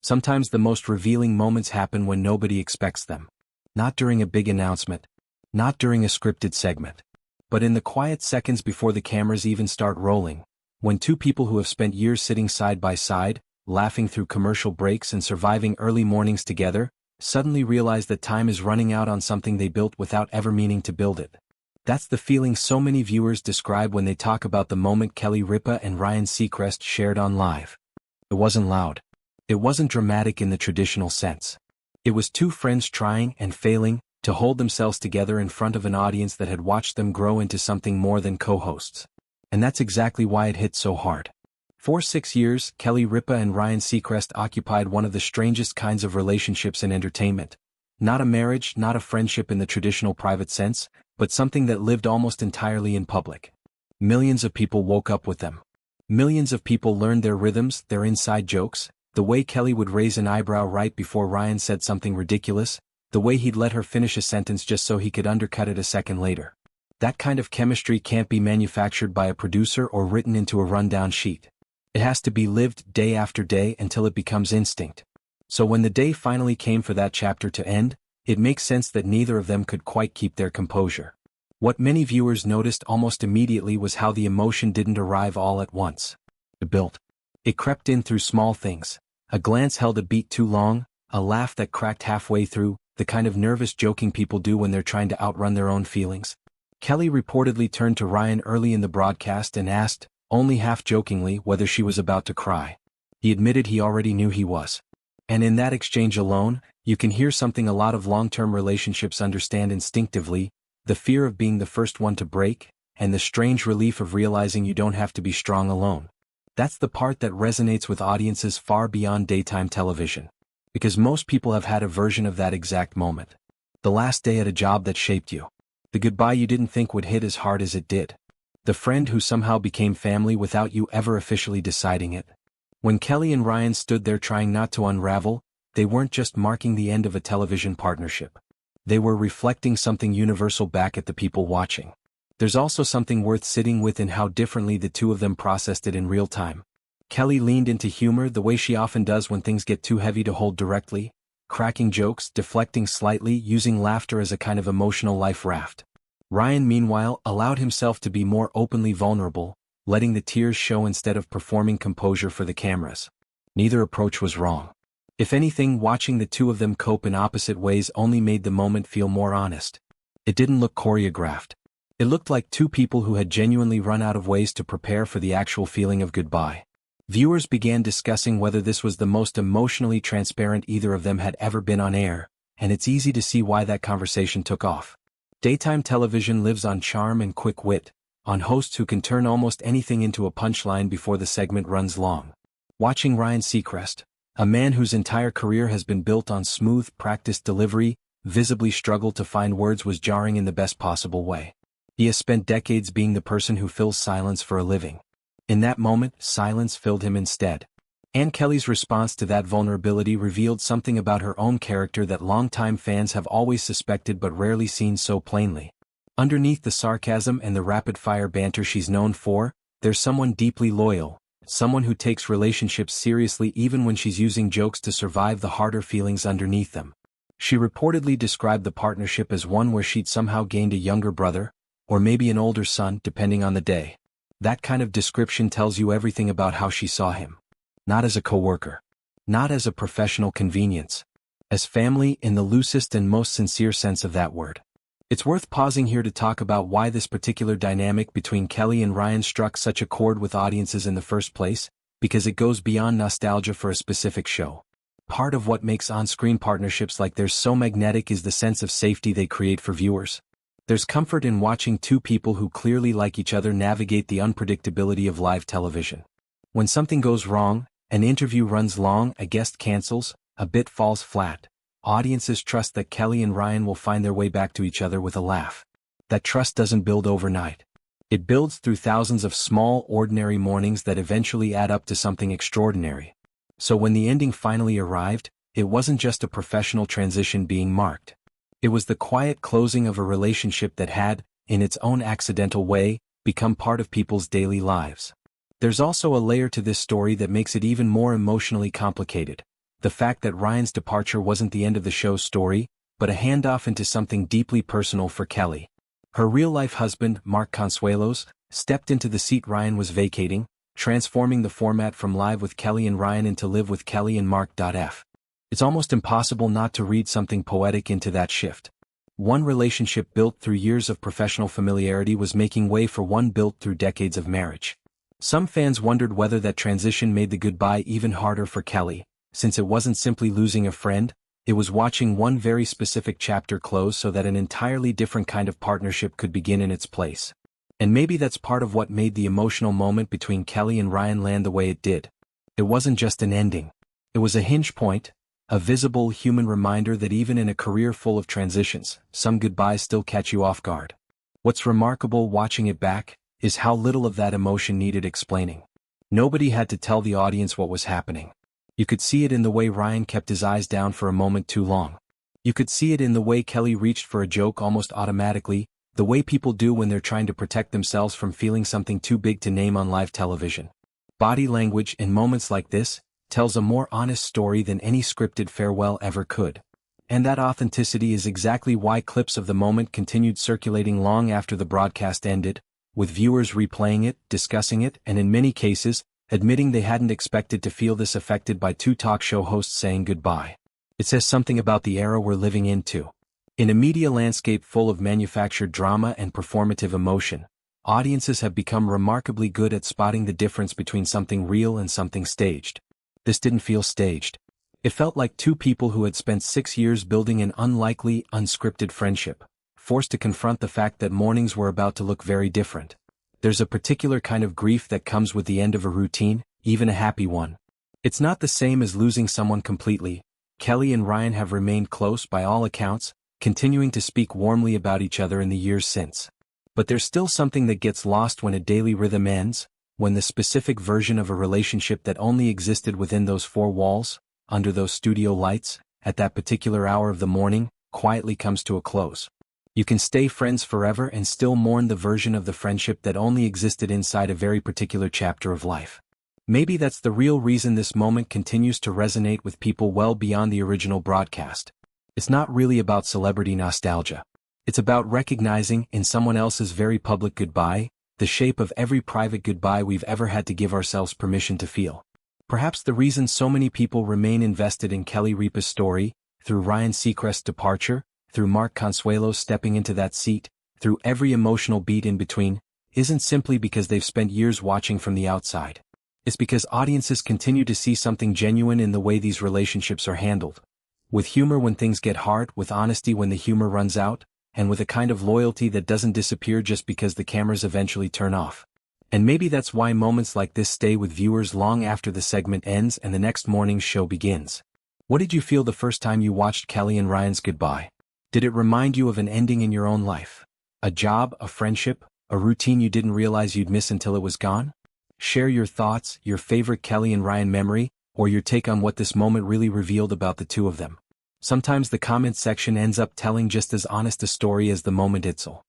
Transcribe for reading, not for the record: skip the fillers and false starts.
Sometimes the most revealing moments happen when nobody expects them. Not during a big announcement. Not during a scripted segment. But in the quiet seconds before the cameras even start rolling, when two people who have spent years sitting side by side, laughing through commercial breaks and surviving early mornings together, suddenly realize that time is running out on something they built without ever meaning to build it. That's the feeling so many viewers describe when they talk about the moment Kelly Ripa and Ryan Seacrest shared on Live. It wasn't loud. It wasn't dramatic in the traditional sense. It was two friends trying and failing to hold themselves together in front of an audience that had watched them grow into something more than co-hosts. And that's exactly why it hit so hard. For 6 years, Kelly Ripa and Ryan Seacrest occupied one of the strangest kinds of relationships in entertainment. Not a marriage, not a friendship in the traditional private sense, but something that lived almost entirely in public. Millions of people woke up with them. Millions of people learned their rhythms, their inside jokes, the way Kelly would raise an eyebrow right before Ryan said something ridiculous, the way he'd let her finish a sentence just so he could undercut it a second later. That kind of chemistry can't be manufactured by a producer or written into a rundown sheet. It has to be lived day after day until it becomes instinct. So when the day finally came for that chapter to end, it makes sense that neither of them could quite keep their composure. What many viewers noticed almost immediately was how the emotion didn't arrive all at once. It built. It crept in through small things. A glance held a beat too long, a laugh that cracked halfway through, the kind of nervous joking people do when they're trying to outrun their own feelings. Kelly reportedly turned to Ryan early in the broadcast and asked, only half-jokingly, whether she was about to cry. He admitted he already knew he was. And in that exchange alone, you can hear something a lot of long-term relationships understand instinctively, the fear of being the first one to break, and the strange relief of realizing you don't have to be strong alone. That's the part that resonates with audiences far beyond daytime television. Because most people have had a version of that exact moment. The last day at a job that shaped you. The goodbye you didn't think would hit as hard as it did. The friend who somehow became family without you ever officially deciding it. When Kelly and Ryan stood there trying not to unravel, they weren't just marking the end of a television partnership. They were reflecting something universal back at the people watching. There's also something worth sitting with in how differently the two of them processed it in real time. Kelly leaned into humor the way she often does when things get too heavy to hold directly, cracking jokes, deflecting slightly, using laughter as a kind of emotional life raft. Ryan, meanwhile, allowed himself to be more openly vulnerable, letting the tears show instead of performing composure for the cameras. Neither approach was wrong. If anything, watching the two of them cope in opposite ways only made the moment feel more honest. It didn't look choreographed. It looked like two people who had genuinely run out of ways to prepare for the actual feeling of goodbye. Viewers began discussing whether this was the most emotionally transparent either of them had ever been on air, and it's easy to see why that conversation took off. Daytime television lives on charm and quick wit, on hosts who can turn almost anything into a punchline before the segment runs long. Watching Ryan Seacrest, a man whose entire career has been built on smooth, practiced delivery, visibly struggle to find words was jarring in the best possible way. He has spent decades being the person who fills silence for a living. In that moment, silence filled him instead. Ann Kelly's response to that vulnerability revealed something about her own character that longtime fans have always suspected but rarely seen so plainly. Underneath the sarcasm and the rapid-fire banter she's known for, there's someone deeply loyal, someone who takes relationships seriously even when she's using jokes to survive the harder feelings underneath them. She reportedly described the partnership as one where she'd somehow gained a younger brother, or maybe an older son, depending on the day. That kind of description tells you everything about how she saw him. Not as a coworker. Not as a professional convenience. As family in the loosest and most sincere sense of that word. It's worth pausing here to talk about why this particular dynamic between Kelly and Ryan struck such a chord with audiences in the first place, because it goes beyond nostalgia for a specific show. Part of what makes on-screen partnerships like theirs so magnetic is the sense of safety they create for viewers. There's comfort in watching two people who clearly like each other navigate the unpredictability of live television. When something goes wrong, an interview runs long, a guest cancels, a bit falls flat, audiences trust that Kelly and Ryan will find their way back to each other with a laugh. That trust doesn't build overnight. It builds through thousands of small, ordinary mornings that eventually add up to something extraordinary. So when the ending finally arrived, it wasn't just a professional transition being marked. It was the quiet closing of a relationship that had, in its own accidental way, become part of people's daily lives. There's also a layer to this story that makes it even more emotionally complicated. The fact that Ryan's departure wasn't the end of the show's story, but a handoff into something deeply personal for Kelly. Her real-life husband, Mark Consuelos, stepped into the seat Ryan was vacating, transforming the format from Live with Kelly and Ryan into Live with Kelly and Mark. It's almost impossible not to read something poetic into that shift. One relationship built through years of professional familiarity was making way for one built through decades of marriage. Some fans wondered whether that transition made the goodbye even harder for Kelly, since it wasn't simply losing a friend, it was watching one very specific chapter close so that an entirely different kind of partnership could begin in its place. And maybe that's part of what made the emotional moment between Kelly and Ryan land the way it did. It wasn't just an ending. It was a hinge point, a visible human reminder that even in a career full of transitions, some goodbyes still catch you off guard. What's remarkable watching it back is how little of that emotion needed explaining. Nobody had to tell the audience what was happening. You could see it in the way Ryan kept his eyes down for a moment too long. You could see it in the way Kelly reached for a joke almost automatically, the way people do when they're trying to protect themselves from feeling something too big to name on live television. Body language in moments like this tells a more honest story than any scripted farewell ever could. And that authenticity is exactly why clips of the moment continued circulating long after the broadcast ended, with viewers replaying it, discussing it, and in many cases, admitting they hadn't expected to feel this affected by two talk show hosts saying goodbye. It says something about the era we're living in too. In a media landscape full of manufactured drama and performative emotion, audiences have become remarkably good at spotting the difference between something real and something staged. This didn't feel staged. It felt like two people who had spent 6 years building an unlikely, unscripted friendship, forced to confront the fact that mornings were about to look very different. There's a particular kind of grief that comes with the end of a routine, even a happy one. It's not the same as losing someone completely. Kelly and Ryan have remained close by all accounts, continuing to speak warmly about each other in the years since. But there's still something that gets lost when a daily rhythm ends, when the specific version of a relationship that only existed within those four walls, under those studio lights, at that particular hour of the morning, quietly comes to a close. You can stay friends forever and still mourn the version of the friendship that only existed inside a very particular chapter of life. Maybe that's the real reason this moment continues to resonate with people well beyond the original broadcast. It's not really about celebrity nostalgia. It's about recognizing, in someone else's very public goodbye, the shape of every private goodbye we've ever had to give ourselves permission to feel. Perhaps the reason so many people remain invested in Kelly Ripa's story, through Ryan Seacrest's departure, through Mark Consuelos stepping into that seat, through every emotional beat in between, isn't simply because they've spent years watching from the outside. It's because audiences continue to see something genuine in the way these relationships are handled. With humor when things get hard, with honesty when the humor runs out, and with a kind of loyalty that doesn't disappear just because the cameras eventually turn off. And maybe that's why moments like this stay with viewers long after the segment ends and the next morning's show begins. What did you feel the first time you watched Kelly and Ryan's goodbye? Did it remind you of an ending in your own life? A job, a friendship, a routine you didn't realize you'd miss until it was gone? Share your thoughts, your favorite Kelly and Ryan memory, or your take on what this moment really revealed about the two of them. Sometimes the comment section ends up telling just as honest a story as the moment itself.